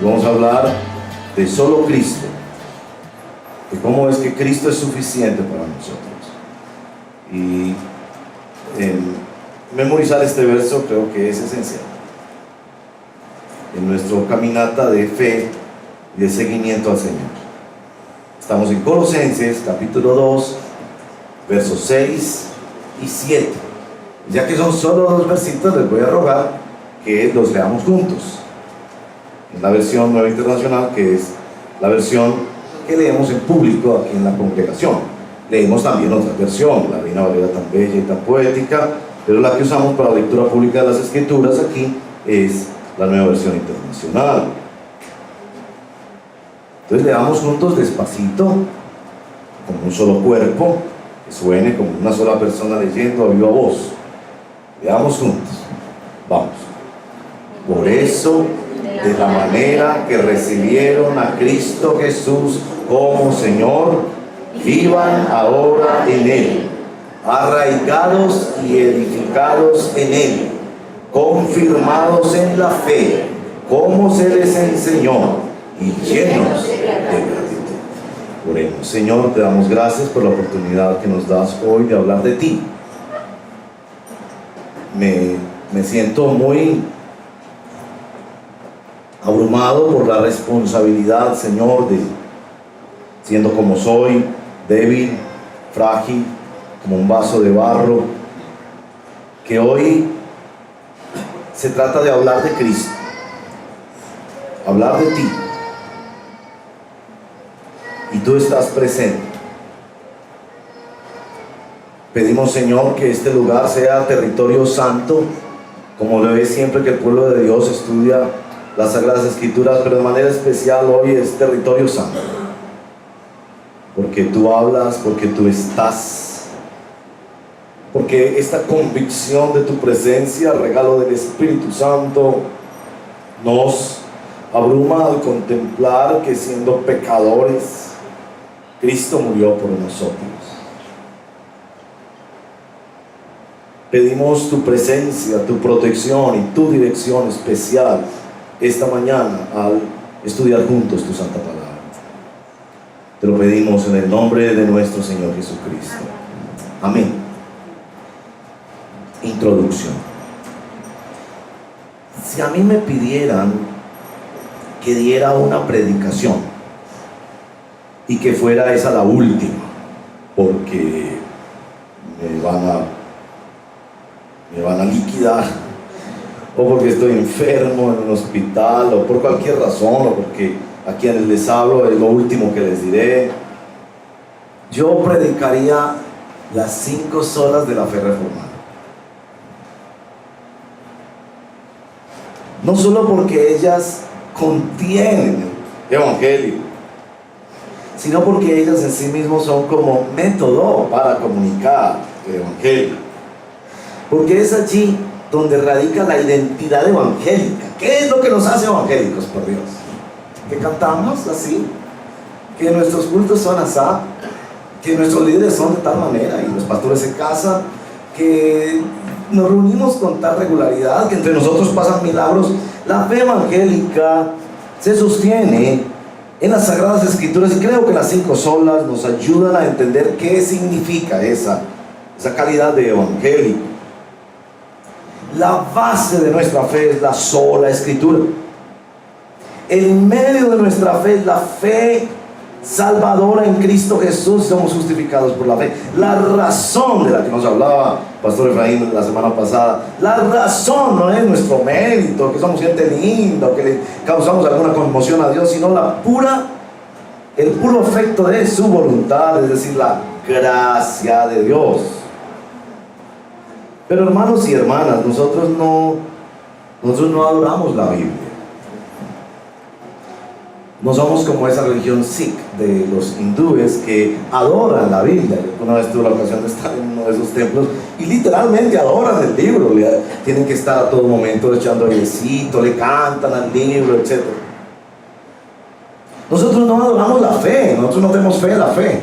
Vamos a hablar de solo Cristo, de cómo es que Cristo es suficiente para nosotros. Y memorizar este verso creo que es esencial en nuestro caminata de fe y de seguimiento al Señor. Estamos en Colosenses capítulo 2, versos 6 y 7. Ya que son solo dos versitos, les voy a rogar que los leamos juntos en la versión Nueva Internacional, que es la versión que leemos en público aquí en la congregación. Leemos también otra versión, la Reina Valera tan bella y tan poética, pero la que usamos para la lectura pública de las Escrituras aquí es la Nueva Versión Internacional. Entonces leamos juntos despacito, como un solo cuerpo, que suene como una sola persona leyendo a viva voz. Leamos juntos. Vamos. Por eso, de la manera que recibieron a Cristo Jesús como Señor, vivan ahora en Él, arraigados y edificados en Él, confirmados en la fe, como se les enseñó, y llenos de gratitud. Oremos. Señor, te damos gracias por la oportunidad que nos das hoy de hablar de ti. Me siento muy abrumado por la responsabilidad, Señor, de siendo como soy, débil, frágil, como un vaso de barro, que hoy se trata de hablar de Cristo, hablar de ti, y tú estás presente. Pedimos, Señor, que este lugar sea territorio santo, como lo es siempre que el pueblo de Dios estudia las Sagradas Escrituras, pero de manera especial hoy es territorio santo, porque tú hablas, porque tú estás, porque esta convicción de tu presencia, regalo del Espíritu Santo, nos abruma al contemplar que siendo pecadores, Cristo murió por nosotros. Pedimos tu presencia, tu protección y tu dirección especial esta mañana al estudiar juntos tu santa palabra. Te lo pedimos en el nombre de nuestro Señor Jesucristo. Amén. Introducción. Si a mí me pidieran que diera una predicación y que fuera esa la última, porque me van a liquidar, o porque estoy enfermo en un hospital, o por cualquier razón, o porque a quienes les hablo es lo último que les diré, yo predicaría las 5 solas de la fe reformada. No solo porque ellas contienen el evangelio, sino porque ellas en sí mismas son como método para comunicar el evangelio, porque es allí donde radica la identidad evangélica. ¿Qué es lo que nos hace evangélicos, por Dios? Que cantamos así, que nuestros cultos son así, que nuestros líderes son de tal manera, y los pastores se casan, que nos reunimos con tal regularidad, que entre nosotros pasan milagros. La fe evangélica se sostiene en las Sagradas Escrituras, y creo que las 5 solas nos ayudan a entender qué significa esa calidad de evangélico. La base de nuestra fe es la sola Escritura. El medio de nuestra fe es la fe salvadora en Cristo Jesús. Somos justificados por la fe. La razón de la que nos hablaba Pastor Efraín la semana pasada, la razón no es nuestro mérito, que somos gente linda, que le causamos alguna conmoción a Dios, sino el puro efecto de su voluntad, es decir, la gracia de Dios. Pero hermanos y hermanas, nosotros no adoramos la Biblia. No somos como esa religión Sikh de los hindúes que adoran la Biblia. Una vez tuve la ocasión de estar en uno de esos templos y literalmente adoran el libro. Tienen que estar a todo momento echando airecito, le cantan al libro, etc. Nosotros no adoramos la fe, nosotros no tenemos fe en la fe.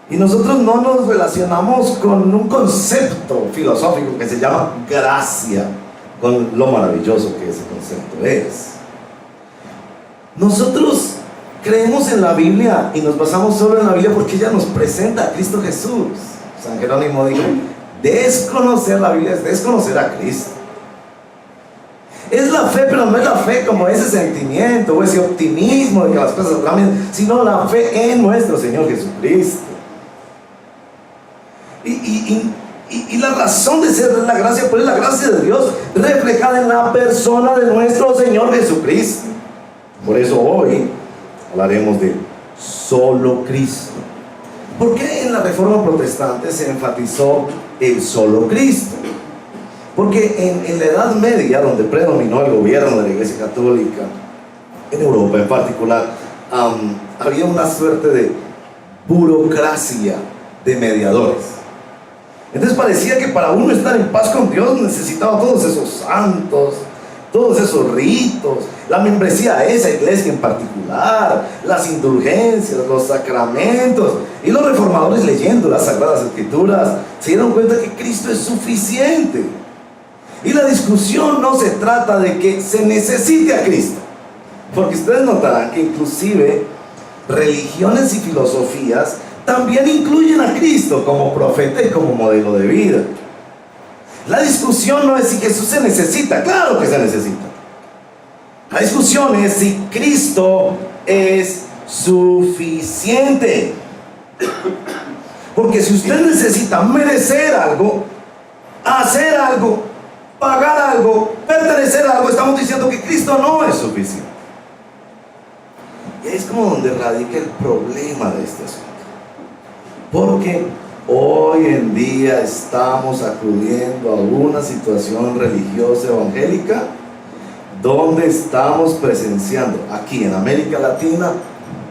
Y nosotros no nos relacionamos con un concepto filosófico que se llama gracia. con lo maravilloso que ese concepto es. Nosotros creemos en la Biblia y nos basamos solo en la Biblia porque ella nos presenta a Cristo Jesús. San Jerónimo dijo, desconocer la Biblia es desconocer a Cristo. Es la fe, pero no es la fe como ese sentimiento o ese optimismo de que las cosas saldrán, sino la fe en nuestro Señor Jesucristo. Y la razón de ser la gracia, pues es la gracia de Dios reflejada en la persona de nuestro Señor Jesucristo. Por eso hoy hablaremos de solo Cristo. ¿Por qué en la Reforma Protestante se enfatizó el solo Cristo? Porque en la Edad Media, donde predominó el gobierno de la Iglesia Católica, en Europa en particular, había una suerte de burocracia de mediadores. Entonces parecía que para uno estar en paz con Dios necesitaba todos esos santos, todos esos ritos, la membresía a esa iglesia en particular, las indulgencias, los sacramentos. Y los reformadores, leyendo las Sagradas Escrituras, se dieron cuenta que Cristo es suficiente. Y la discusión no se trata de que se necesite a Cristo, porque ustedes notarán que inclusive religiones y filosofías también incluyen a Cristo como profeta y como modelo de vida. La discusión no es si Jesús se necesita, claro que se necesita. La discusión es si Cristo es suficiente. Porque si usted necesita merecer algo, hacer algo, pagar algo, pertenecer a algo, estamos diciendo que Cristo no es suficiente. Y es como donde radica el problema de este asunto. Porque hoy en día estamos acudiendo a una situación religiosa evangélica donde estamos presenciando aquí en América Latina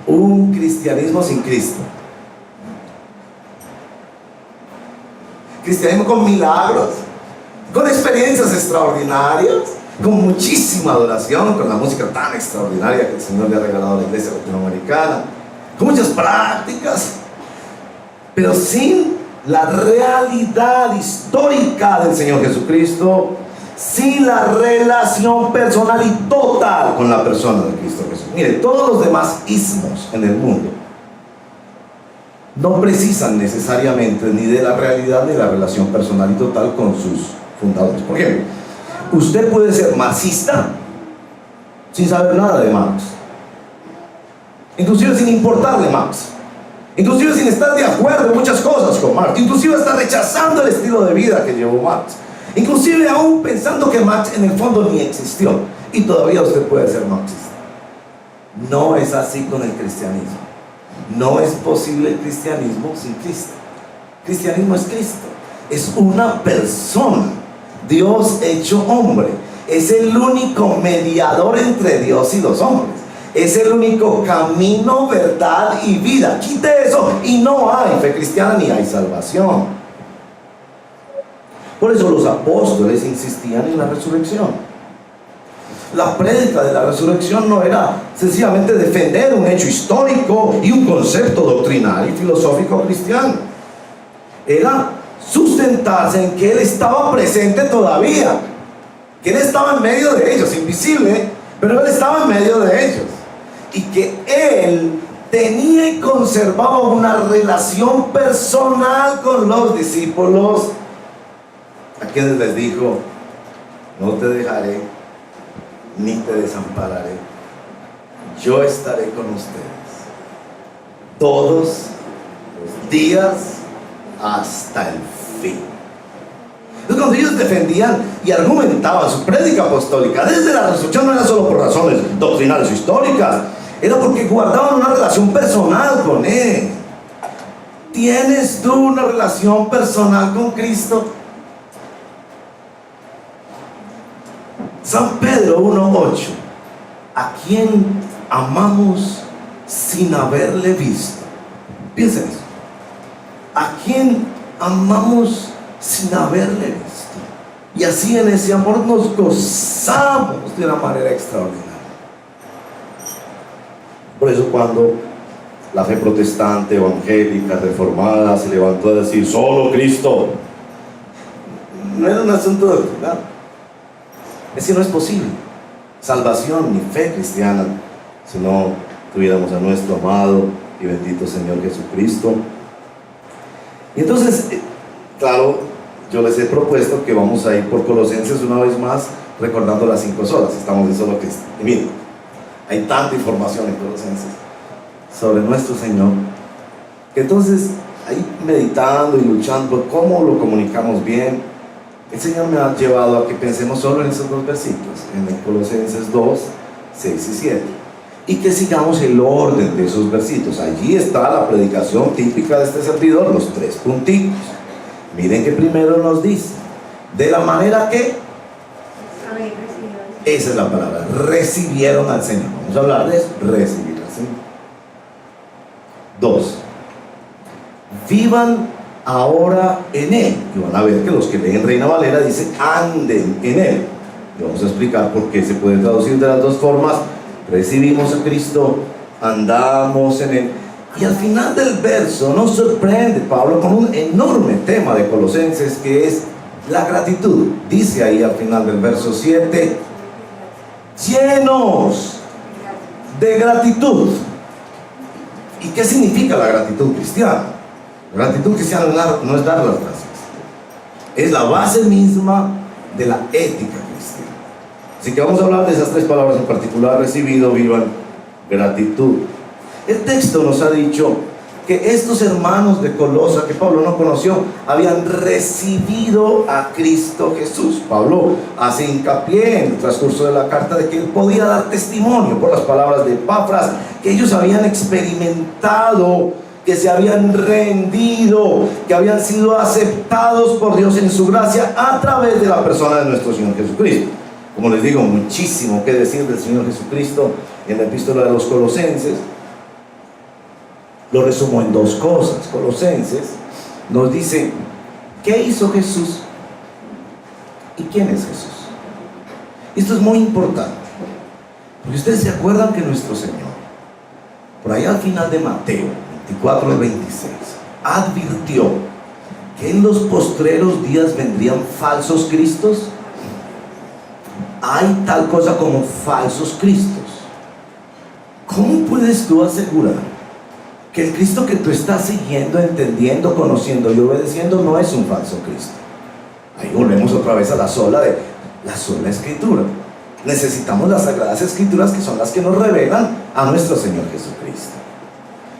un cristianismo sin Cristo. Cristianismo con milagros, con experiencias extraordinarias, con muchísima adoración, con la música tan extraordinaria que el Señor le ha regalado a la iglesia latinoamericana, con muchas prácticas, pero sin la realidad histórica del Señor Jesucristo, sin la relación personal y total con la persona de Cristo Jesús. Mire, todos los demás ismos en el mundo no precisan necesariamente ni de la realidad ni de la relación personal y total con sus fundadores. Por ejemplo, usted puede ser marxista sin saber nada de Marx, inclusive sin importarle Marx, inclusive sin estar de acuerdo en muchas cosas con Marx, inclusive está rechazando el estilo de vida que llevó Marx, inclusive aún pensando que Marx en el fondo ni existió, y todavía usted puede ser marxista. No es así con el cristianismo. No es posible el cristianismo sin Cristo. Cristianismo es Cristo, es una persona, Dios hecho hombre, es el único mediador entre Dios y los hombres, es el único camino, verdad y vida. Quite eso y no hay fe cristiana ni hay salvación. Por eso los apóstoles insistían en la resurrección. La prédica de la resurrección no era sencillamente defender un hecho histórico y un concepto doctrinal y filosófico cristiano. Era sustentarse en que Él estaba presente todavía, que Él estaba en medio de ellos, invisible, pero Él estaba en medio de ellos, y que Él tenía y conservaba una relación personal con los discípulos, a quienes les dijo: no te dejaré ni te desampararé, yo estaré con ustedes todos los días hasta el fin. Entonces, cuando ellos defendían y argumentaban su prédica apostólica desde la resurrección, no era solo por razones doctrinales o históricas, era porque guardaban una relación personal con Él. ¿Tienes tú una relación personal con Cristo? San Pedro 1:8: ¿a quién amamos sin haberle visto? Piensen eso. ¿A quién amamos sin haberle visto? Y así en ese amor nos gozamos de una manera extraordinaria. Por eso cuando la fe protestante, evangélica, reformada se levantó a decir solo Cristo, no era un asunto doctrinal. Es que no es posible salvación ni fe cristiana si no tuviéramos a nuestro amado y bendito Señor Jesucristo. Y entonces, claro, yo les he propuesto que vamos a ir por Colosenses una vez más, recordando las 5 solas. Estamos en solo Cristo. Y miren, hay tanta información en Colosenses sobre nuestro Señor, que entonces, ahí meditando y luchando por cómo lo comunicamos bien, el Señor me ha llevado a que pensemos solo en esos 2 versículos, en el Colosenses 2, 6 y 7, y que sigamos el orden de esos versículos. Allí está la predicación típica de este servidor, los 3 puntitos. Miren que primero nos dice, de la manera que, esa es la palabra, recibieron al Señor. Vamos a hablar de eso, recibir al Señor. 2, vivan ahora en Él. Y van a ver que los que leen Reina Valera dicen anden en Él. Y vamos a explicar por qué se puede traducir de las 2 formas. Recibimos a Cristo, andamos en Él. Y al final del verso nos sorprende Pablo con un enorme tema de Colosenses, que es la gratitud. Dice ahí al final del verso 7, llenos de gratitud. ¿Y qué significa la gratitud cristiana? La gratitud cristiana no es dar las gracias, es la base misma de la ética cristiana. Así que vamos a hablar de esas 3 palabras en particular: recibido, vivan, gratitud. El texto nos ha dicho que estos hermanos de Colosa, que Pablo no conoció, habían recibido a Cristo Jesús. Pablo hace hincapié en el transcurso de la carta de que él podía dar testimonio por las palabras de Epafras, que ellos habían experimentado, que se habían rendido, que habían sido aceptados por Dios en su gracia a través de la persona de nuestro Señor Jesucristo. Como les digo, muchísimo que decir del Señor Jesucristo en la epístola de los Colosenses. Lo resumo en 2 cosas. Colosenses nos dice ¿qué hizo Jesús? ¿Y quién es Jesús? Esto es muy importante, porque ustedes se acuerdan que nuestro Señor, por ahí al final de Mateo 24 al 26, advirtió que en los postreros días vendrían falsos cristos. Hay tal cosa como falsos cristos. ¿Cómo puedes tú asegurar que el Cristo que tú estás siguiendo, entendiendo, conociendo y obedeciendo no es un falso Cristo? Ahí volvemos otra vez a la sola Escritura. Necesitamos las Sagradas Escrituras, que son las que nos revelan a nuestro Señor Jesucristo.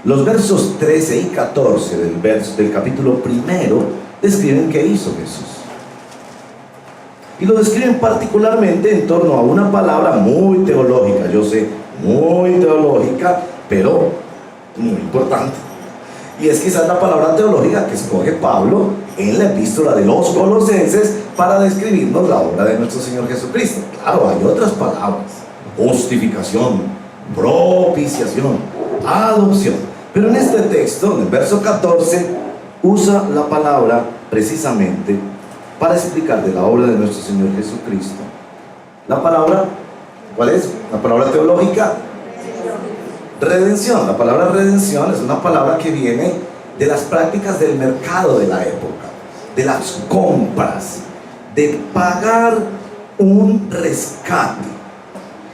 Los versos 13 y 14 del capítulo 1 describen qué hizo Jesús. Y lo describen particularmente en torno a una palabra muy teológica, yo sé, muy teológica, pero muy importante. Y es quizás la palabra teológica que escoge Pablo en la epístola de los Colosenses para describirnos la obra de nuestro Señor Jesucristo. Claro, hay otras palabras: justificación, propiciación, adopción. Pero en este texto, en el verso 14, usa la palabra precisamente para explicar de la obra de nuestro Señor Jesucristo. La palabra, ¿cuál es? La palabra teológica, redención. La palabra redención es una palabra que viene de las prácticas del mercado de la época, de las compras, de pagar un rescate.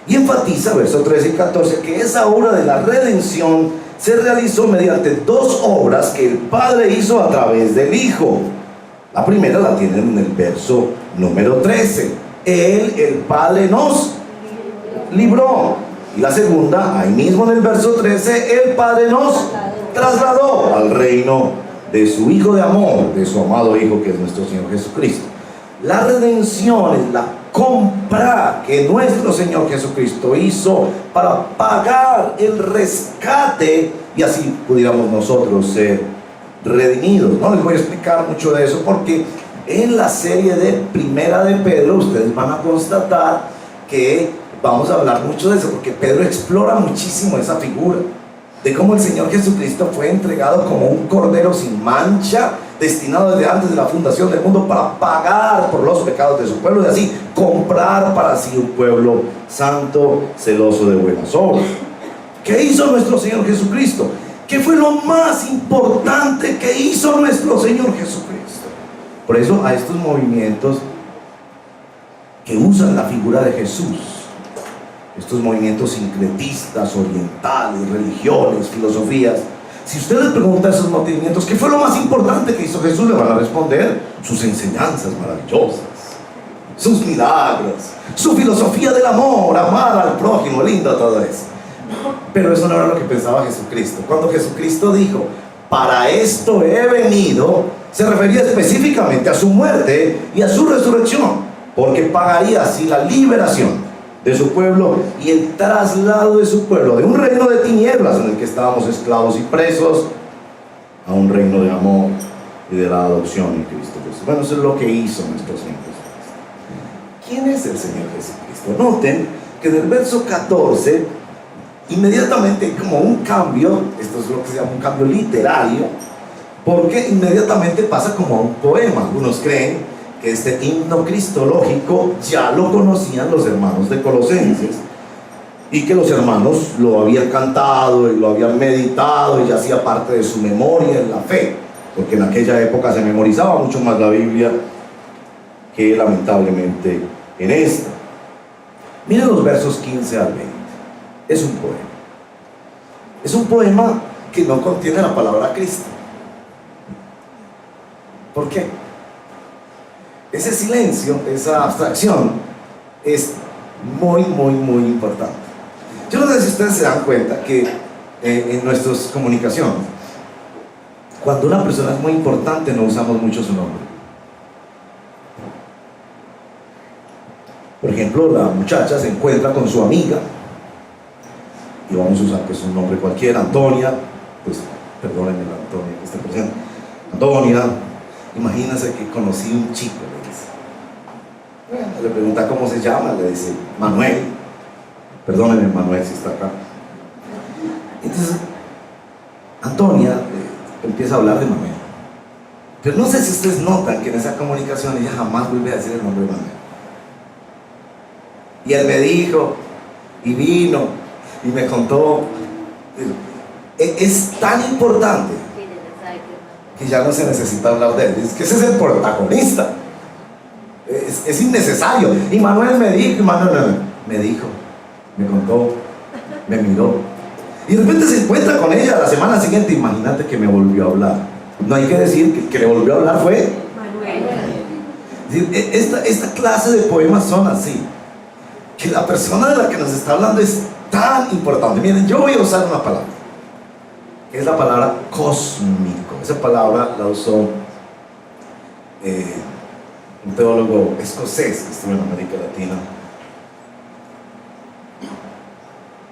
Y enfatiza, versos 13 y 14, que esa obra de la redención se realizó mediante 2 obras que el Padre hizo a través del Hijo. La primera la tienen en el verso número 13. Él, el Padre, nos libró. Y la segunda, ahí mismo en el verso 13, el Padre nos trasladó al reino de su Hijo de amor, de su amado Hijo, que es nuestro Señor Jesucristo. La redención es la compra que nuestro Señor Jesucristo hizo para pagar el rescate, y así pudiéramos nosotros ser redimidos. No les voy a explicar mucho de eso, porque en la serie de Primera de Pedro ustedes van a constatar que vamos a hablar mucho de eso, porque Pedro explora muchísimo esa figura de cómo el Señor Jesucristo fue entregado como un cordero sin mancha, destinado desde antes de la fundación del mundo para pagar por los pecados de su pueblo, y así comprar para sí un pueblo santo, celoso de buenas obras. ¿Qué hizo nuestro Señor Jesucristo? ¿Qué fue lo más importante que hizo nuestro Señor Jesucristo? Por eso a estos movimientos que usan la figura de Jesús. Estos movimientos sincretistas, orientales, religiones, filosofías. Si usted le pregunta a esos movimientos ¿qué fue lo más importante que hizo Jesús?, le van a responder sus enseñanzas maravillosas, sus milagros, su filosofía del amor, amar al prójimo, lindo todo eso. Pero eso no era lo que pensaba Jesucristo. Cuando Jesucristo dijo, para esto he venido, se refería específicamente a su muerte y a su resurrección, porque pagaría así la liberación de su pueblo y el traslado de su pueblo de un reino de tinieblas en el que estábamos esclavos y presos a un reino de amor y de la adopción en Cristo Jesús. Bueno, eso es lo que hizo nuestro Señor Jesucristo. ¿Quién es el Señor Jesucristo? Noten que en el verso 14 inmediatamente hay como un cambio. Esto es lo que se llama un cambio literario, porque inmediatamente pasa como a un poema. Algunos creen que este himno cristológico ya lo conocían los hermanos de Colosenses y que los hermanos lo habían cantado y lo habían meditado y ya hacía parte de su memoria en la fe, porque en aquella época se memorizaba mucho más la Biblia que lamentablemente en esta. Miren los versos 15 al 20. Es un poema. Es un poema que no contiene la palabra Cristo. ¿Por qué? Ese silencio, esa abstracción es muy importante. Yo no sé si ustedes se dan cuenta que en nuestras comunicaciones, cuando una persona es muy importante no usamos mucho su nombre. Por ejemplo, la muchacha se encuentra con su amiga y vamos a usar pues un nombre cualquiera, Antonia, pues perdónenme la Antonia que está presente. Antonia, imagínense que conocí un chico, le dice. Bueno, le pregunta cómo se llama, le dice Manuel. Perdónenme Manuel si está acá. Entonces Antonia empieza a hablar de Manuel, pero no sé si ustedes notan que en esa comunicación ella jamás vuelve a decir el nombre de Manuel. Y él me dijo y vino y me contó. Es tan importante que ya no se necesita hablar de él. Es que ese es el protagonista. Es innecesario. Y Manuel me dijo, me dijo, me contó, me miró. Y de repente se encuentra con ella la semana siguiente. Imagínate que me volvió a hablar. No hay que decir que le volvió a hablar fue Manuel. Esta clase de poemas son así, que la persona de la que nos está hablando es tan importante. Miren, yo voy a usar una palabra, que es la palabra cósmico. Esa palabra la usó un teólogo escocés que estuvo en América Latina.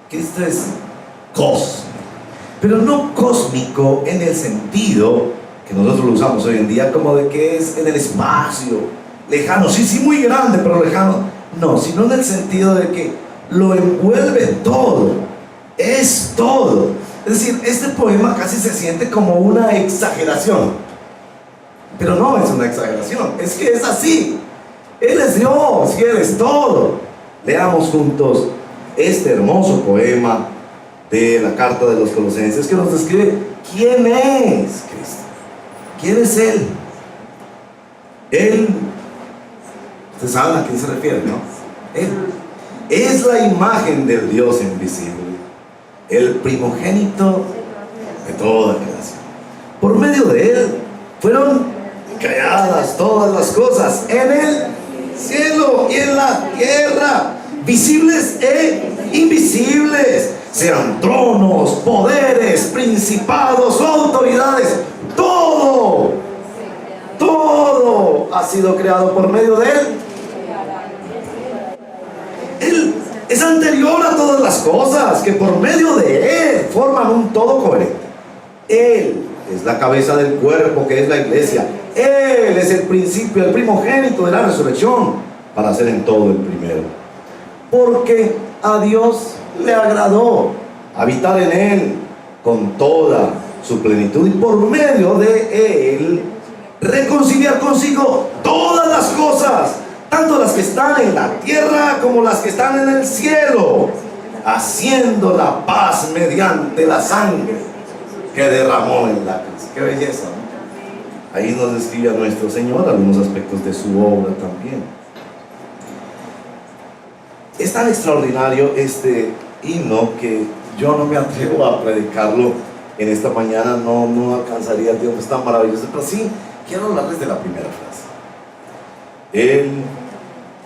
Cristo es cósmico, pero no cósmico en el sentido que nosotros lo usamos hoy en día, como de que es en el espacio, lejano, sí, muy grande, pero lejano. No, sino en el sentido de que lo envuelve todo, es todo. Es decir, este poema casi se siente como una exageración, pero no es una exageración, es que es así. Él es Dios y Él es todo. Leamos juntos este hermoso poema de la carta de los Colosenses, que nos describe quién es Cristo, quién es Él. Él, ustedes saben a quién se refiere, ¿no? Él es la imagen del Dios invisible, el primogénito de toda creación. Por medio de Él fueron creadas todas las cosas en el cielo y en la tierra, visibles e invisibles, sean tronos, poderes, principados o autoridades. Todo ha sido creado por medio de Él. Él es anterior a todas las cosas, que por medio de Él forman un todo coherente. Él es la cabeza del cuerpo, que es la iglesia. Él es el principio, el primogénito de la resurrección, para ser en todo el primero. Porque a Dios le agradó habitar en Él con toda su plenitud, y por medio de Él reconciliar consigo todas las cosas, tanto las que están en la tierra como las que están en el cielo, haciendo la paz mediante la sangre que derramó en la cruz. Qué belleza, ¿no? Ahí nos describe a nuestro Señor algunos aspectos de su obra también. Es tan extraordinario este himno que yo no me atrevo a predicarlo en esta mañana, no alcanzaría el tiempo, es tan maravilloso, pero sí quiero hablarles de la primera frase. Él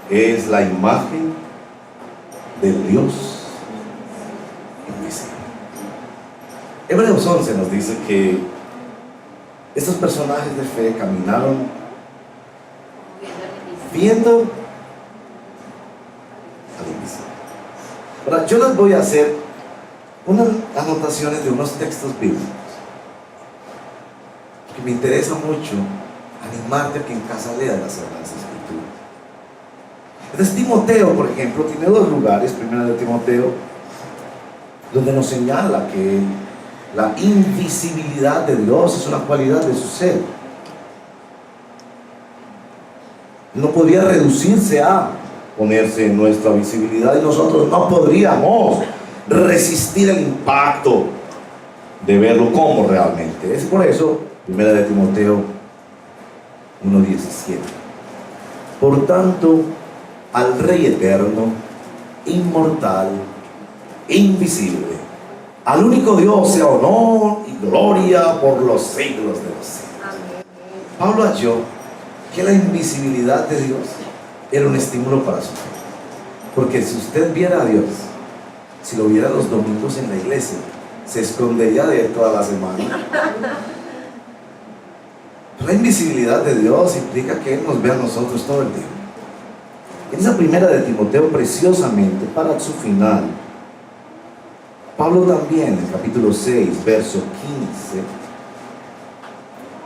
es la imagen del Dios invisible. Hebreos 11 nos dice que estos personajes de fe caminaron viendo al invisible. Ahora, yo les voy a hacer unas anotaciones de unos textos bíblicos que me interesa mucho animarte a que en casa leas las Sagradas Escrituras. Entonces Timoteo, por ejemplo, tiene dos lugares, primero de Timoteo, donde nos señala que la invisibilidad de Dios es una cualidad de su ser. No podría reducirse a ponerse en nuestra visibilidad y nosotros no podríamos resistir el impacto de verlo como realmente es. Por eso, primera de Timoteo 1:17. Por tanto, al Rey eterno, inmortal, invisible, al único Dios sea honor y gloria por los siglos de los siglos. Amén. Pablo halló que la invisibilidad de Dios era un estímulo para su fe. Porque si usted viera a Dios, si lo viera los domingos en la iglesia, se escondería de él toda la semana. La invisibilidad de Dios implica que Él nos ve a nosotros todo el tiempo. En esa primera de Timoteo, preciosamente, para su final, Pablo también, en capítulo 6, verso 15,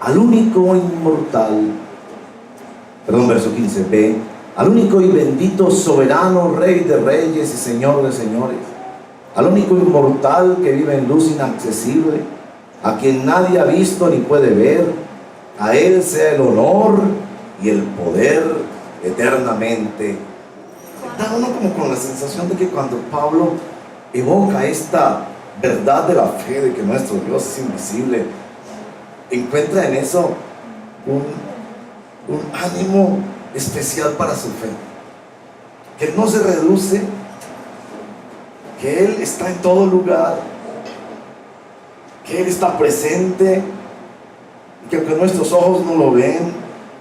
al único inmortal, verso 15b, al único y bendito soberano, Rey de reyes y Señor de señores, al único inmortal que vive en luz inaccesible, a quien nadie ha visto ni puede ver, a Él sea el honor y el poder eternamente. Da uno como con la sensación de que cuando Pablo evoca esta verdad de la fe, de que nuestro Dios es invisible, encuentra en eso un ánimo especial para su fe, que no se reduce, que Él está en todo lugar, que Él está presente, y que aunque nuestros ojos no lo ven,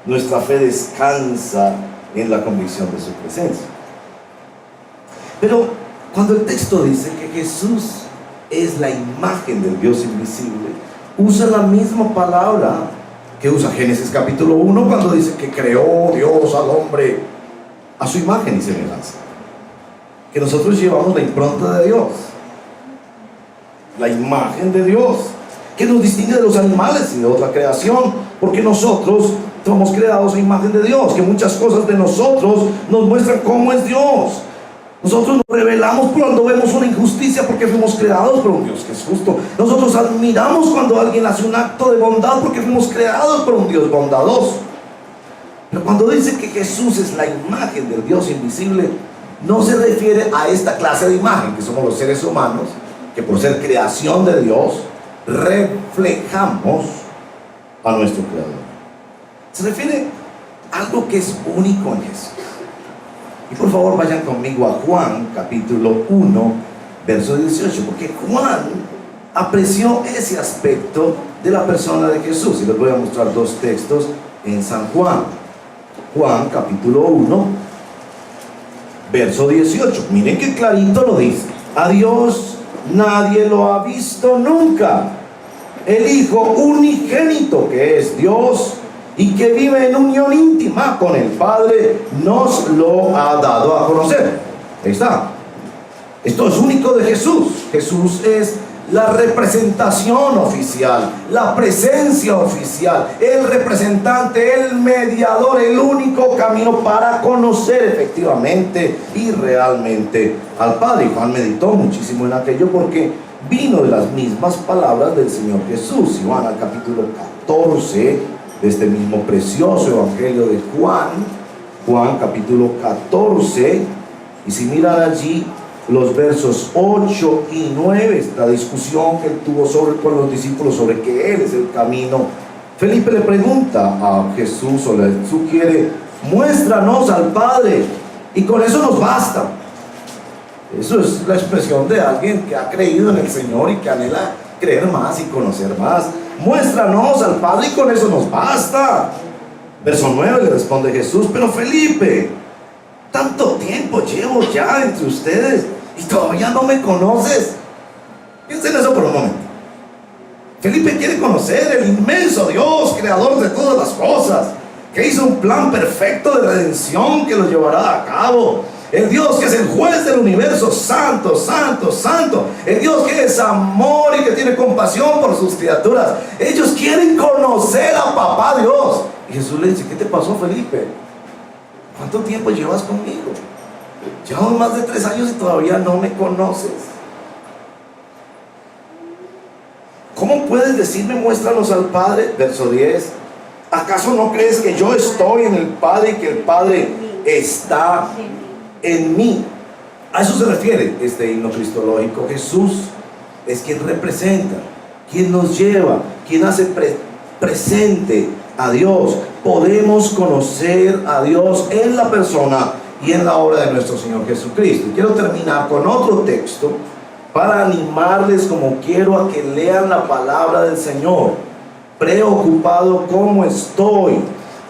nuestra fe descansa en la convicción de su presencia. Pero cuando el texto dice que Jesús es la imagen del Dios invisible, usa la misma palabra que usa Génesis capítulo 1 cuando dice que creó Dios al hombre a su imagen y semejanza. Que nosotros llevamos la impronta de Dios, la imagen de Dios, que nos distingue de los animales y de otra creación, porque nosotros somos creados a imagen de Dios, que muchas cosas de nosotros nos muestran cómo es Dios. Nosotros nos rebelamos cuando vemos una injusticia porque fuimos creados por un Dios que es justo. Nosotros admiramos cuando alguien hace un acto de bondad porque fuimos creados por un Dios bondadoso. Pero cuando dice que Jesús es la imagen del Dios invisible, no se refiere a esta clase de imagen que somos los seres humanos, que por ser creación de Dios reflejamos a nuestro Creador. Se refiere a algo que es único en Jesús. Y por favor vayan conmigo a Juan capítulo 1 verso 18, porque Juan apreció ese aspecto de la persona de Jesús. Y les voy a mostrar dos textos en San Juan. Juan capítulo 1 verso 18. Miren qué clarito lo dice: a Dios nadie lo ha visto nunca. El Hijo unigénito, que es Dios y que vive en unión íntima con el Padre, nos lo ha dado a conocer. Ahí está. Esto es único de Jesús. Jesús es la representación oficial, la presencia oficial, el representante, el mediador, el único camino para conocer efectivamente y realmente al Padre. Y Juan meditó muchísimo en aquello porque vino de las mismas palabras del Señor Jesús. Y van al capítulo 14 de este mismo precioso evangelio de Juan, Juan capítulo 14, y si miran allí los versos 8 y 9, esta discusión que él tuvo con los discípulos sobre que Él es el camino. Felipe le pregunta a Jesús, o le sugiere: muéstranos al Padre y con eso nos basta. Eso es la expresión de alguien que ha creído en el Señor y que anhela creer más y conocer más. Muéstranos al Padre y con eso nos basta. Verso 9 le responde Jesús: pero Felipe, tanto tiempo llevo ya entre ustedes y todavía no me conoces. Piensen eso por un momento. Felipe quiere conocer el inmenso Dios, creador de todas las cosas, que hizo un plan perfecto de redención que lo llevará a cabo. El Dios que es el juez del universo, santo, santo, santo. El Dios que es amor y que tiene compasión por sus criaturas. Ellos quieren conocer a papá Dios. Y Jesús le dice: ¿qué te pasó, Felipe? ¿Cuánto tiempo llevas conmigo? Llevamos más de 3 años y todavía no me conoces. ¿Cómo puedes decirme muéstranos al Padre? Verso 10. ¿Acaso no crees que yo estoy en el Padre y que el Padre está en mí? A eso se refiere este himno cristológico. Jesús es quien representa, quien nos lleva, quien hace presente a Dios. Podemos conocer a Dios en la persona y en la obra de nuestro Señor Jesucristo. Y quiero terminar con otro texto para animarles, como quiero, a que lean la palabra del Señor. Preocupado como estoy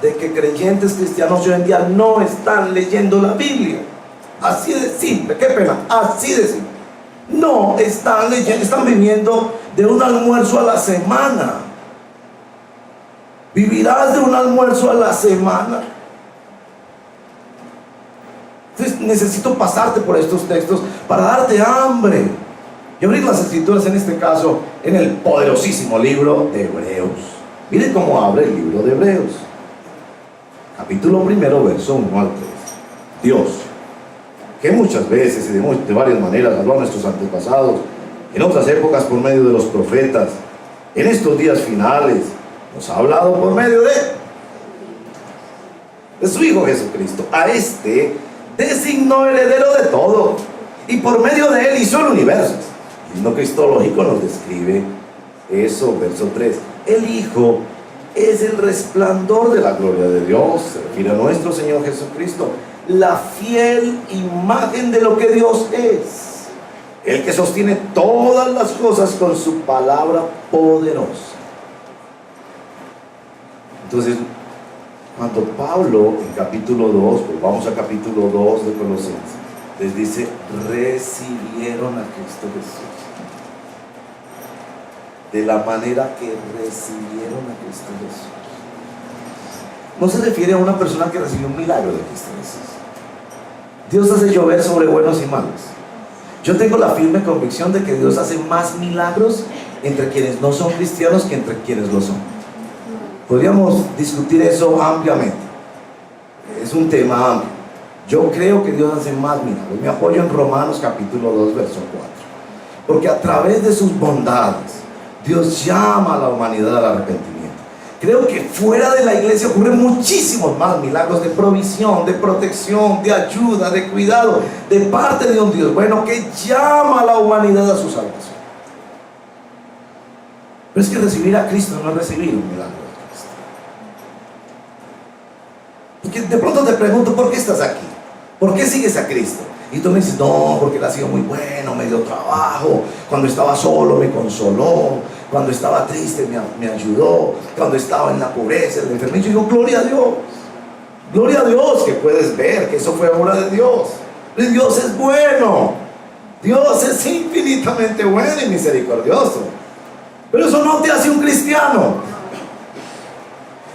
de que creyentes cristianos hoy en día no están leyendo la Biblia. Así de simple, qué pena, así de simple. No están leyendo, están viviendo de un almuerzo a la semana. ¿Vivirás de un almuerzo a la semana? Entonces necesito pasarte por estos textos para darte hambre y abrir las escrituras, en este caso en el poderosísimo libro de Hebreos. Miren cómo abre el libro de Hebreos, capítulo 1, verso 1 al 3. Dios, que muchas veces y de varias maneras habló a nuestros antepasados, en otras épocas por medio de los profetas, en estos días finales nos ha hablado por medio de su Hijo Jesucristo. A este designó heredero de todo, y por medio de él hizo el universo. El himno cristológico nos describe eso, verso 3. El Hijo es el resplandor de la gloria de Dios, se refiere a nuestro Señor Jesucristo, la fiel imagen de lo que Dios es, el que sostiene todas las cosas con su palabra poderosa. Entonces, cuando Pablo en capítulo 2, pues vamos a capítulo 2 de Colosenses, les dice: recibieron a Cristo Jesús de la manera que recibieron a Cristo Jesús. No se refiere a una persona que recibió un milagro de Cristo Jesús. Dios hace llover sobre buenos y malos. Yo tengo la firme convicción de que Dios hace más milagros entre quienes no son cristianos que entre quienes lo son. Podríamos discutir eso ampliamente. Es un tema amplio. Yo creo que Dios hace más milagros. Me apoyo en Romanos capítulo 2, verso 4. Porque a través de sus bondades, Dios llama a la humanidad al arrepentimiento. Creo que fuera de la iglesia ocurren muchísimos más milagros de provisión, de protección, de ayuda, de cuidado, de parte de un Dios bueno que llama a la humanidad a su salvación. Pero es que recibir a Cristo no es recibir un milagro de Cristo. Porque de pronto te pregunto: ¿por qué estás aquí? ¿Por qué sigues a Cristo? Y tú me dices: no, porque Él ha sido muy bueno, me dio trabajo, cuando estaba solo me consoló, cuando estaba triste me ayudó, cuando estaba en la pobreza, en la enfermedad. Yo digo: gloria a Dios que puedes ver que eso fue obra de Dios. Dios es bueno, Dios es infinitamente bueno y misericordioso, pero eso no te hace un cristiano.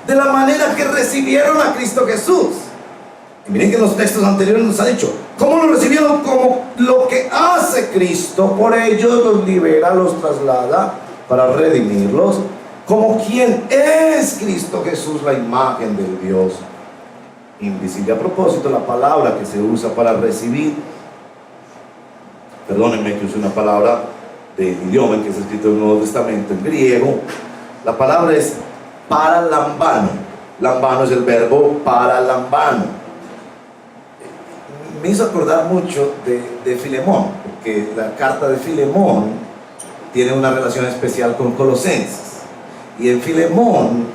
De la manera que recibieron a Cristo Jesús. Y miren que en los textos anteriores nos ha dicho cómo lo recibieron: como lo que hace Cristo por ellos, los libera, los traslada para redimirlos, como quien es Cristo Jesús, la imagen del Dios invisible. A propósito, la palabra que se usa para recibir, perdónenme que use una palabra del idioma en que se ha escrito el Nuevo Testamento, en griego, la palabra es paralambano. Lambano es el verbo paralambano. Me hizo acordar mucho de Filemón, porque la carta de Filemón tiene una relación especial con Colosenses. Y en Filemón,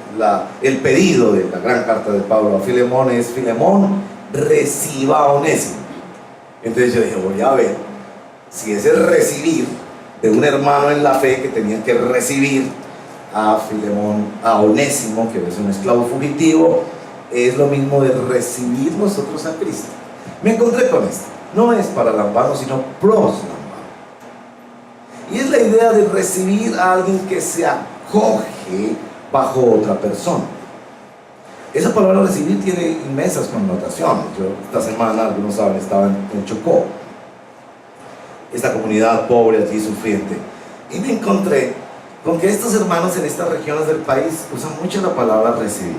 el pedido de la gran carta de Pablo a Filemón es: Filemón, reciba a Onésimo. Entonces yo dije: voy a ver si es el recibir de un hermano en la fe que tenía que recibir a Filemón, a Onésimo, que es un esclavo fugitivo, es lo mismo de recibir nosotros a Cristo. Me encontré con esto. No es para lambano, sino pros lambano. Y es la idea de recibir a alguien que se acoge bajo otra persona. Esa palabra recibir tiene inmensas connotaciones. Yo esta semana, algunos saben, estaba en Chocó, esta comunidad pobre allí sufriente, y me encontré con que estos hermanos en estas regiones del país usan mucho la palabra recibir.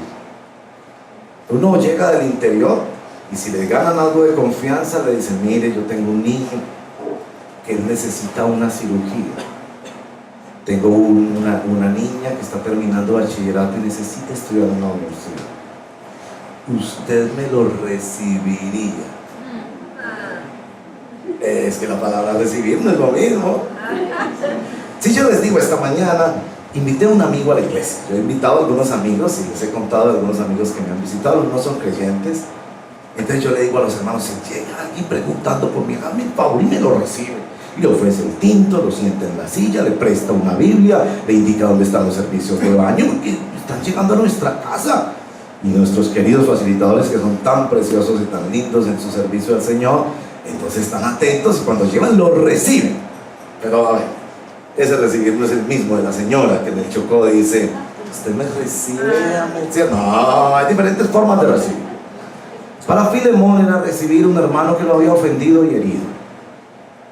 Uno llega del interior y si le ganan algo de confianza le dicen: mire, yo tengo un niño que necesita una cirugía, tengo una niña que está terminando bachillerato y necesita estudiar en la universidad, usted me lo recibiría. Es que la palabra recibir no es lo mismo. Si yo les digo esta mañana, invité a un amigo a la iglesia. Yo he invitado a algunos amigos y les he contado a algunos amigos que me han visitado, algunos son creyentes. Entonces yo le digo a los hermanos: si llega alguien preguntando por mí, hágame el favor y me lo recibe. Y le ofrece el tinto, lo sienta en la silla, le presta una Biblia, le indica dónde están los servicios de baño, porque están llegando a nuestra casa. Y nuestros queridos facilitadores, que son tan preciosos y tan lindos en su servicio al Señor, entonces están atentos y cuando llegan lo reciben. Pero a ver, ese recibir no es el mismo de la señora que en el Chocó dice: usted me recibe. No, hay diferentes formas de recibir. Para Filemón era recibir un hermano que lo había ofendido y herido.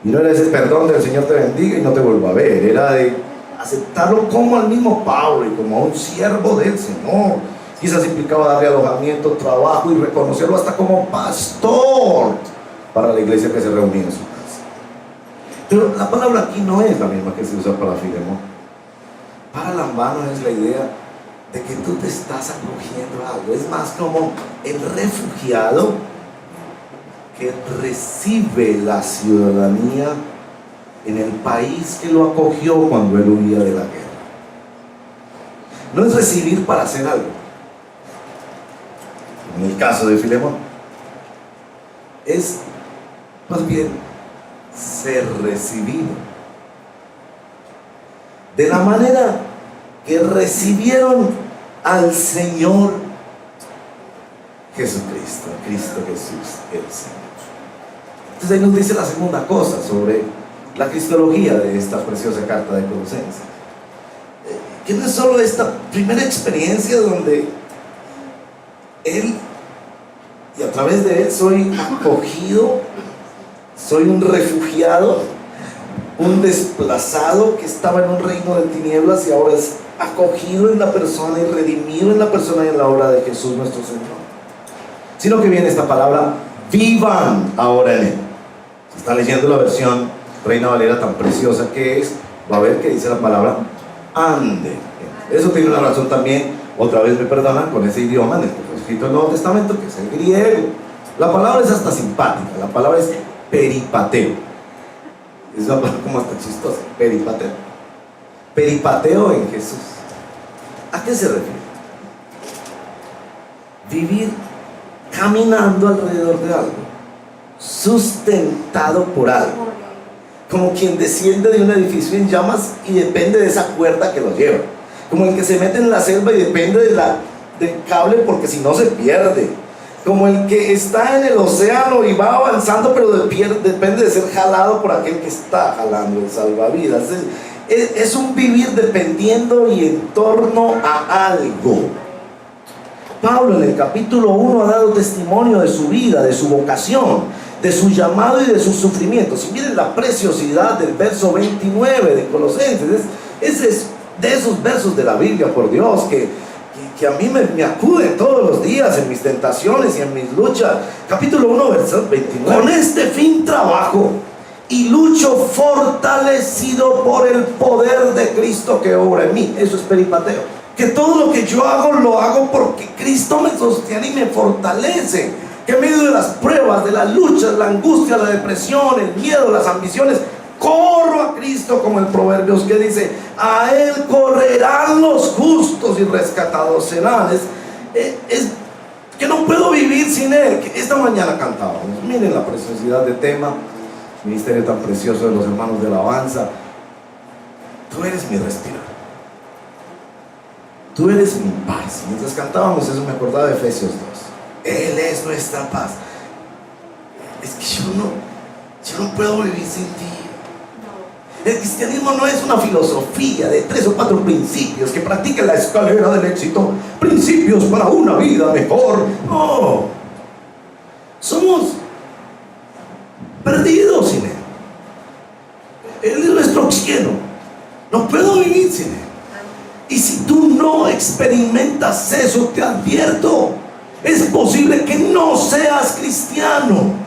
Y no era ese perdón del Señor te bendiga y no te vuelva a ver. Era de aceptarlo como al mismo Pablo y como a un siervo del Señor. Quizás implicaba darle alojamiento, trabajo y reconocerlo hasta como pastor para la iglesia que se reunía en su casa. Pero la palabra aquí no es la misma que se usa para Filemón. Para lambano es la idea de que tú te estás acogiendo a algo. Es más como el refugiado que recibe la ciudadanía en el país que lo acogió cuando él huía de la guerra. No es recibir para hacer algo. En el caso de Filemón, es más bien ser recibido de la manera que recibieron al Señor Jesucristo, Cristo Jesús el Señor. Entonces ahí nos dice la segunda cosa sobre la cristología de esta preciosa carta de Colosenses, que no es solo esta primera experiencia donde Él, y a través de Él soy acogido, soy un refugiado, un desplazado que estaba en un reino de tinieblas y ahora es acogido en la persona y redimido en la persona y en la obra de Jesús nuestro Señor, sino que viene esta palabra: vivan ahora en Él. Si está leyendo la versión Reina Valera tan preciosa que es, va a ver que dice la palabra anden. Eso tiene una razón también, otra vez me perdonan, con ese idioma en el que fue escrito el Nuevo Testamento, que es el griego. La palabra es hasta simpática, la palabra es peripateo. Es una palabra como hasta chistosa, peripateo. Peripateo en Jesús. ¿A qué se refiere? Vivir caminando alrededor de algo, sustentado por algo, como quien desciende de un edificio en llamas y depende de esa cuerda que lo lleva, como el que se mete en la selva y depende del cable porque si no se pierde, como el que está en el océano y va avanzando pero depende de ser jalado por aquel que está jalando el salvavidas. Es un vivir dependiendo y en torno a algo. Pablo en el capítulo 1 ha dado testimonio de su vida, de su vocación, de su llamado y de sus sufrimientos. Y miren la preciosidad del verso 29 de Colosenses. Ese es de esos versos de la Biblia, por Dios, que a mí me acuden todos los días en mis tentaciones y en mis luchas. Capítulo 1, verso 29. Con este fin trabajo y lucho fortalecido por el poder de Cristo que obra en mí. Eso es peripateo. Que todo lo que yo hago, lo hago porque Cristo me sostiene y me fortalece. Que en medio de las pruebas, de las luchas, la angustia, la depresión, el miedo, las ambiciones, corro a Cristo, como el Proverbios que dice: a Él correrán los justos y rescatados serán. Es que no puedo vivir sin Él. Que esta mañana cantábamos, miren la preciosidad de tema, ministerio tan precioso de los hermanos de alabanza. Tú eres mi respirar, tú eres mi paz. Mientras cantábamos eso me acordaba de Efesios 2. Él es nuestra paz. Es que yo no puedo vivir sin ti. El cristianismo no es una filosofía de 3 o 4 principios que practiquen la escalera del éxito, principios para una vida mejor. No, somos perdidos sin Él. Él es nuestro oxígeno. No puedo vivir sin Él. Y si tú no experimentas eso, te advierto, es posible que no seas cristiano.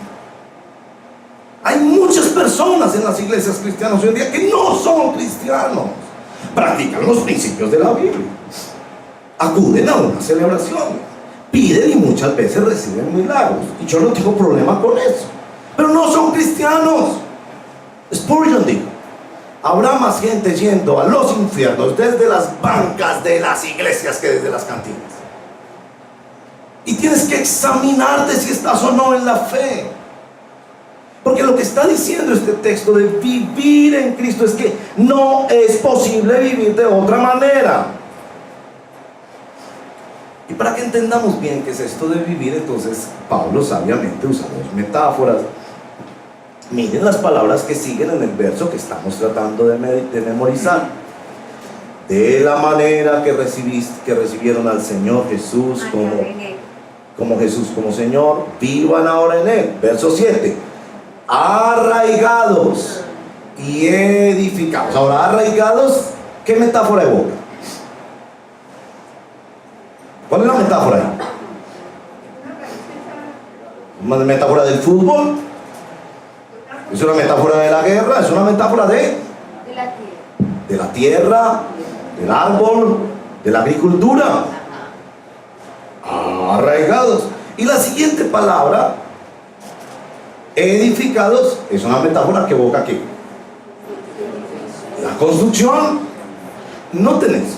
Hay muchas personas en las iglesias cristianas hoy en día que no son cristianos. Practican los principios de la Biblia, acuden a una celebración, piden y muchas veces reciben milagros, y yo no tengo problema con eso, pero no son cristianos. Spurgeon dijo: habrá más gente yendo a los infiernos desde las bancas de las iglesias que desde las cantinas. Y tienes que examinarte si estás o no en la fe. Porque lo que está diciendo este texto de vivir en Cristo es que no es posible vivir de otra manera. Y para que entendamos bien qué es esto de vivir, entonces Pablo sabiamente usa 2 metáforas. Miren las palabras que siguen en el verso que estamos tratando de memorizar. De la manera que recibieron al Señor Jesús como Señor, vivan ahora en Él. Verso 7. Arraigados y edificados. Ahora, arraigados, ¿qué metáfora evoca? ¿Cuál es la metáfora ahí? ¿Una metáfora del fútbol? ¿Es una metáfora de la guerra? ¿Es una metáfora de la tierra, del árbol, de la agricultura? Arraigados. Y la siguiente palabra, edificados, es una metáfora que evoca ¿qué? La construcción. Noten eso.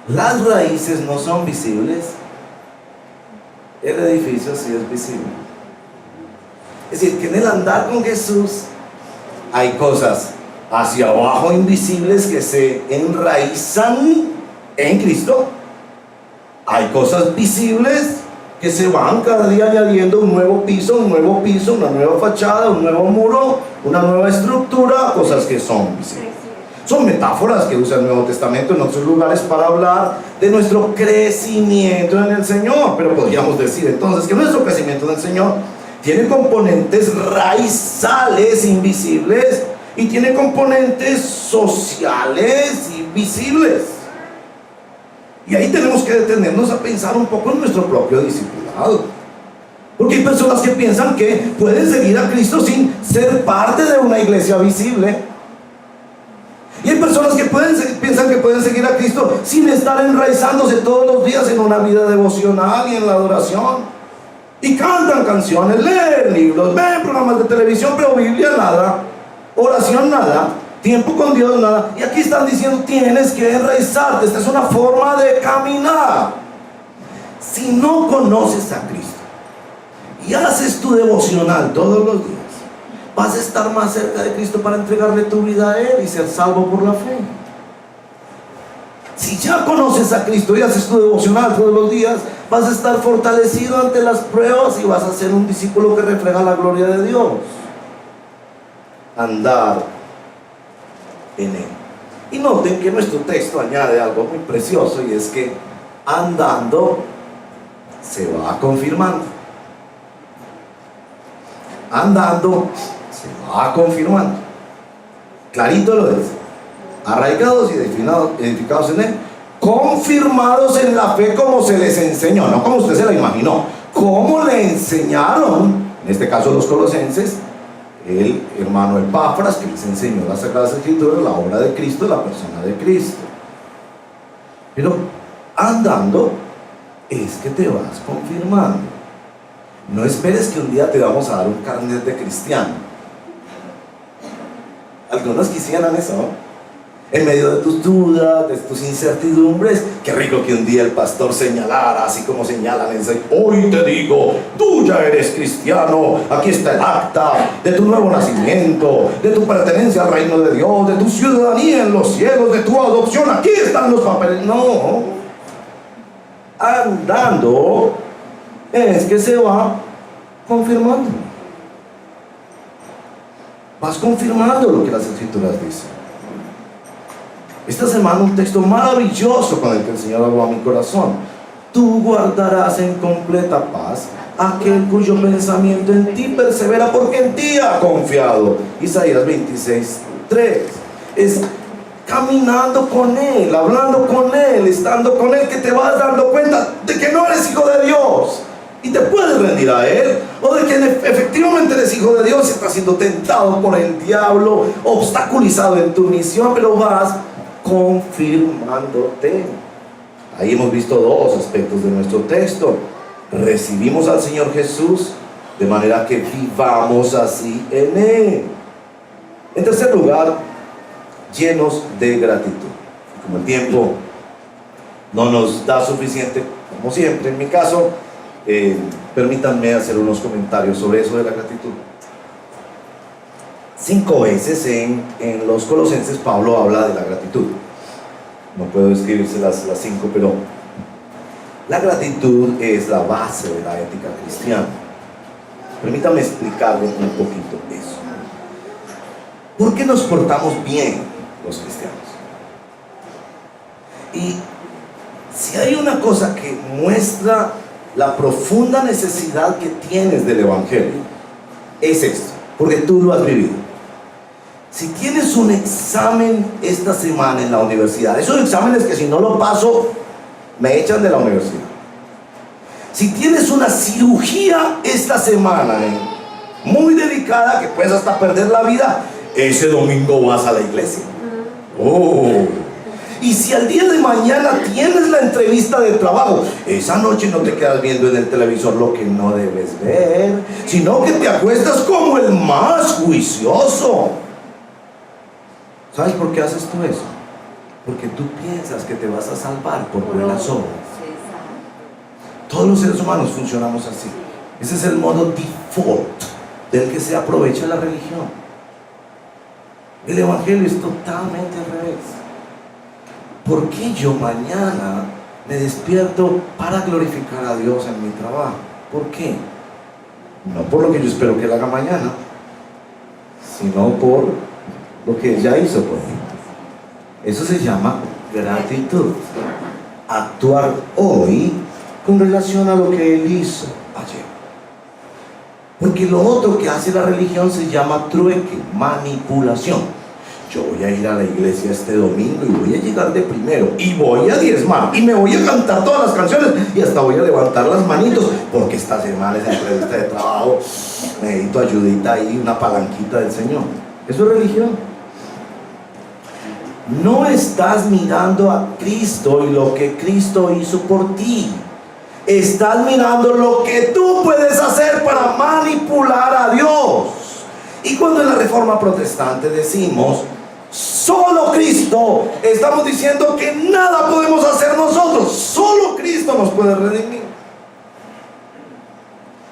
Las raíces no son visibles, el edificio sí es visible. Es decir, que en el andar con Jesús hay cosas hacia abajo invisibles que se enraizan en Cristo. Hay cosas visibles que se van cada día añadiendo un nuevo piso, una nueva fachada, un nuevo muro, una nueva estructura, cosas que son visibles. Son metáforas que usa el Nuevo Testamento en otros lugares para hablar de nuestro crecimiento en el Señor. Pero podríamos decir entonces que nuestro crecimiento en el Señor tiene componentes raizales invisibles y tiene componentes sociales invisibles. Y ahí tenemos que detenernos a pensar un poco en nuestro propio discipulado. Porque hay personas que piensan que pueden seguir a Cristo sin ser parte de una iglesia visible. Y hay personas que piensan que pueden seguir a Cristo sin estar enraizándose todos los días en una vida devocional y en la adoración. Y cantan canciones, leen libros, ven programas de televisión, pero Biblia nada, oración nada, tiempo con Dios nada. Y aquí están diciendo: tienes que enraizarte. Esta es una forma de caminar. Si no conoces a Cristo y haces tu devocional todos los días, vas a estar más cerca de Cristo para entregarle tu vida a Él y ser salvo por la fe. Si ya conoces a Cristo y haces tu devocional todos los días, vas a estar fortalecido ante las pruebas y vas a ser un discípulo que refleja la gloria de Dios. Andar en Él. Y noten que nuestro texto añade algo muy precioso, y es que andando se va confirmando. Andando se va confirmando. Clarito lo dice: arraigados y edificados en Él, confirmados en la fe como se les enseñó, no como usted se la imaginó, como le enseñaron, en este caso los colosenses, el hermano Epáfras, que les enseñó las Sagradas Escrituras, la obra de Cristo, la persona de Cristo. Pero andando es que te vas confirmando. No esperes que un día te vamos a dar un carnet de cristiano. Algunos quisieran eso, ¿no? En medio de tus dudas, de tus incertidumbres, qué rico que un día el pastor señalara, así como señalan en hoy te digo, tú ya eres cristiano, aquí está el acta de tu nuevo nacimiento, de tu pertenencia al reino de Dios, de tu ciudadanía en los cielos, de tu adopción, aquí están los papeles. No, andando es que se va confirmando. Vas confirmando lo que las escrituras dicen. Esta semana un texto maravilloso con el que el Señor habló a mi corazón. Tú guardarás en completa paz aquel cuyo pensamiento en ti persevera, porque en ti ha confiado. Isaías 26:3. Es caminando con Él, hablando con Él, estando con Él, que te vas dando cuenta de que no eres hijo de Dios y te puedes rendir a Él, o de que efectivamente eres hijo de Dios y estás siendo tentado por el diablo, obstaculizado en tu misión, pero vas confirmándote. Ahí hemos visto dos aspectos de nuestro texto. Recibimos al Señor Jesús de manera que vivamos así en Él. En tercer lugar, llenos de gratitud. Como el tiempo no nos da suficiente, como siempre en mi caso, permítanme hacer unos comentarios sobre eso de la gratitud. 5 veces en los Colosenses Pablo habla de la gratitud. No puedo escribirse las 5, pero la gratitud es la base de la ética cristiana. Permítame explicarles un poquito eso. ¿Por qué nos portamos bien los cristianos? Y si hay una cosa que muestra la profunda necesidad que tienes del Evangelio, es esto, porque tú lo has vivido. Si tienes un examen esta semana en la universidad, esos exámenes que si no lo paso, me echan de la universidad. Si tienes una cirugía esta semana, muy delicada, que puedes hasta perder la vida, ese domingo vas a la iglesia. Y si al día de mañana tienes la entrevista de trabajo, esa noche no te quedas viendo en el televisor lo que no debes ver, sino que te acuestas como el más juicioso. ¿Sabes por qué haces tú eso? Porque tú piensas que te vas a salvar por buenas obras. Todos los seres humanos funcionamos así. Ese es el modo default del que se aprovecha la religión. El Evangelio es totalmente al revés. ¿Por qué yo mañana me despierto para glorificar a Dios en mi trabajo? ¿Por qué? No por lo que yo espero que Él haga mañana, sino por lo que Él ya hizo por mí. Eso se llama gratitud. Actuar hoy con relación a lo que Él hizo ayer. Porque lo otro que hace la religión se llama trueque, manipulación. Yo voy a ir a la iglesia este domingo y voy a llegar de primero y voy a diezmar y me voy a cantar todas las canciones y hasta voy a levantar las manitos, porque esta semana es entrevista de trabajo, necesito ayudita ahí, una palanquita del Señor. Eso es religión. No estás mirando a Cristo y lo que Cristo hizo por ti. Estás mirando lo que tú puedes hacer para manipular a Dios. Y cuando en la Reforma Protestante decimos solo Cristo, estamos diciendo que nada podemos hacer nosotros, solo Cristo nos puede redimir.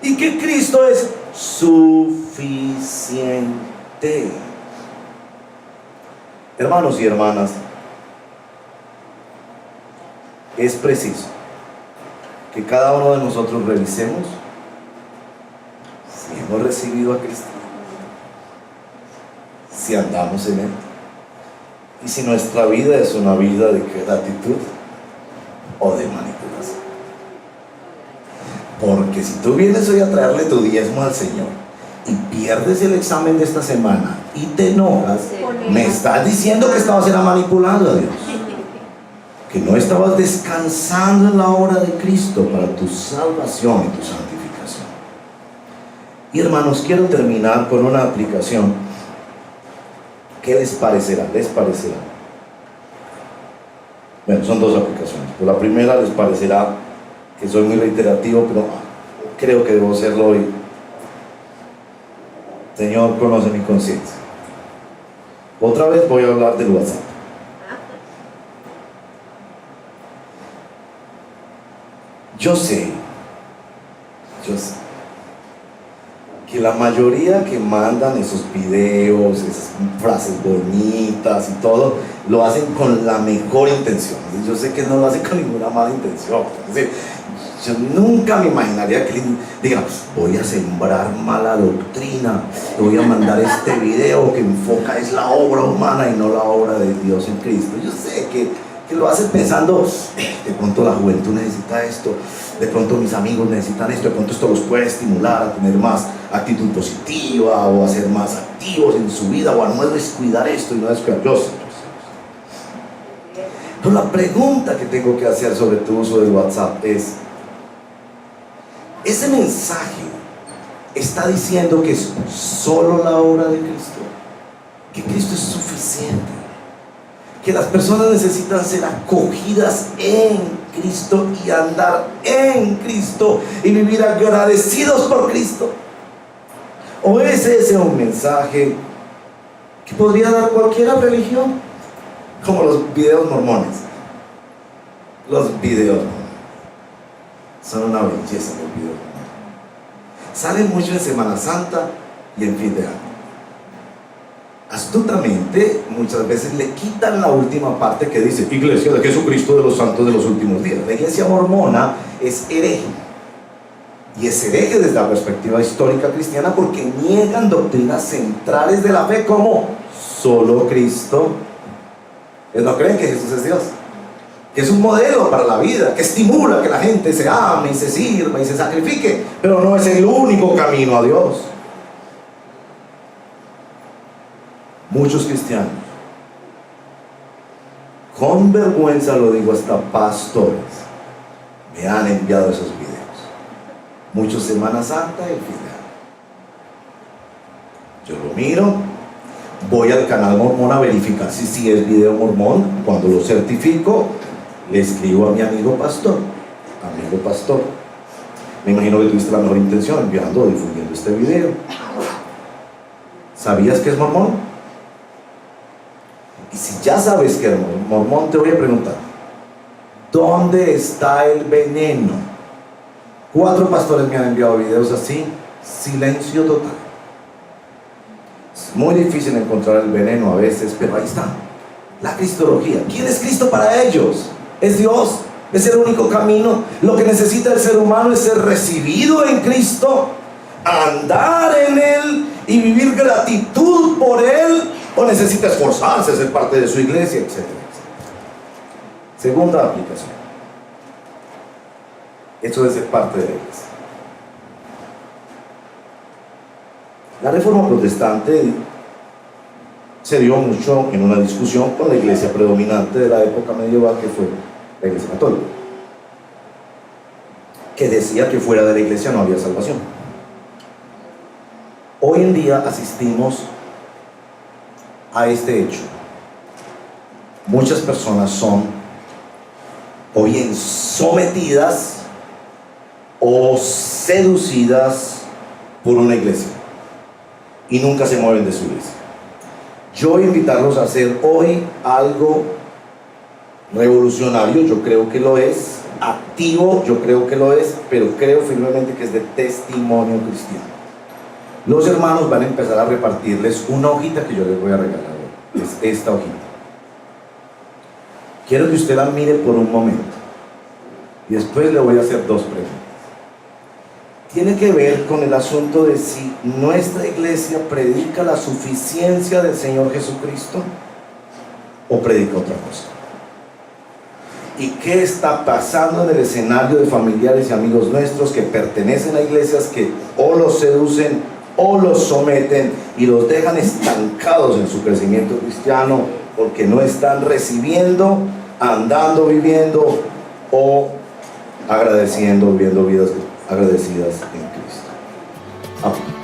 Y que Cristo es suficiente. Hermanos y hermanas, es preciso que cada uno de nosotros revisemos si hemos recibido a Cristo, si andamos en Él, y si nuestra vida es una vida de gratitud o de manipulación. Porque si tú vienes hoy a traerle tu diezmo al Señor y pierdes el examen de esta semana y te enojas, me estás diciendo que estabas manipulando a Dios, que no estabas descansando en la obra de Cristo para tu salvación y tu santificación. Y hermanos, quiero terminar con una aplicación. ¿Qué les parecerá? ¿Les parecerá? Bueno, son dos aplicaciones. Por la primera les parecerá que soy muy reiterativo, pero creo que debo hacerlo hoy. Señor, conoce mi conciencia. Otra vez voy a hablar del WhatsApp. Yo sé que la mayoría que mandan esos videos, esas frases bonitas y todo, lo hacen con la mejor intención. Yo sé que no lo hacen con ninguna mala intención. Es decir, yo nunca me imaginaría que diga, voy a sembrar mala doctrina, voy a mandar este video que enfoca es la obra humana y no la obra de Dios en Cristo. Yo sé que lo hacen pensando, de pronto la juventud necesita esto, de pronto mis amigos necesitan esto, de pronto esto los puede estimular a tener más actitud positiva o a ser más activos en su vida o a no descuidar esto y no descuidar. Yo sé. Pero la pregunta que tengo que hacer sobre tu uso del WhatsApp es, ¿ese mensaje está diciendo que es solo la obra de Cristo? ¿Que Cristo es suficiente? ¿Que las personas necesitan ser acogidas en Cristo y andar en Cristo y vivir agradecidos por Cristo? ¿O es ese un mensaje que podría dar cualquier religión? Como los videos mormones. Los videos mormones son una belleza, los videos mormones. Salen mucho en Semana Santa y en fin de año. Astutamente, muchas veces le quitan la última parte que dice Iglesia de Jesucristo de los Santos de los Últimos Días. La iglesia mormona es hereje. Y es hereje desde la perspectiva histórica cristiana porque niegan doctrinas centrales de la fe como solo Cristo. Ellos no creen que Jesús es Dios, que es un modelo para la vida, que estimula que la gente se ame y se sirva y se sacrifique, pero no es el único camino a Dios. Muchos cristianos, con vergüenza lo digo, hasta pastores, me han enviado esos videos. Muchos Semana Santa y final. Yo lo miro, voy al canal mormón a verificar si es video mormón. Cuando lo certifico, le escribo a mi amigo pastor. Me imagino que tuviste la mejor intención enviando o difundiendo este video. ¿Sabías que es mormón? Y si ya sabes que es mormón, te voy a preguntar, ¿dónde está el veneno? 4 pastores me han enviado videos así, silencio total. Es muy difícil encontrar el veneno a veces, pero ahí está, la cristología. ¿Quién es Cristo para ellos? Es Dios, es el único camino. Lo que necesita el ser humano es ser recibido en Cristo, andar en Él y vivir gratitud por Él, o necesita esforzarse, ser parte de su iglesia, etc. Segunda aplicación, eso de ser parte de la iglesia. La reforma protestante se dio mucho en una discusión con la iglesia predominante de la época medieval, que fue la iglesia católica, que decía que fuera de la iglesia no había salvación. Hoy en día asistimos a este hecho. Muchas personas son o bien sometidas o seducidas por una iglesia y nunca se mueven de su iglesia. Yo voy a invitarlos a hacer hoy algo revolucionario, yo creo que lo es, activo, yo creo que lo es, pero creo firmemente que es de testimonio cristiano. Los hermanos van a empezar a repartirles una hojita que yo les voy a regalar hoy. Es esta hojita. Quiero que usted la mire por un momento y después le voy a hacer 2 preguntas. Tiene que ver con el asunto de si nuestra iglesia predica la suficiencia del Señor Jesucristo o predica otra cosa. ¿Y qué está pasando en el escenario de familiares y amigos nuestros que pertenecen a iglesias que o los seducen o los someten y los dejan estancados en su crecimiento cristiano porque no están recibiendo, andando, viviendo o agradeciendo, viviendo vidas agradecidas en Cristo? Amén.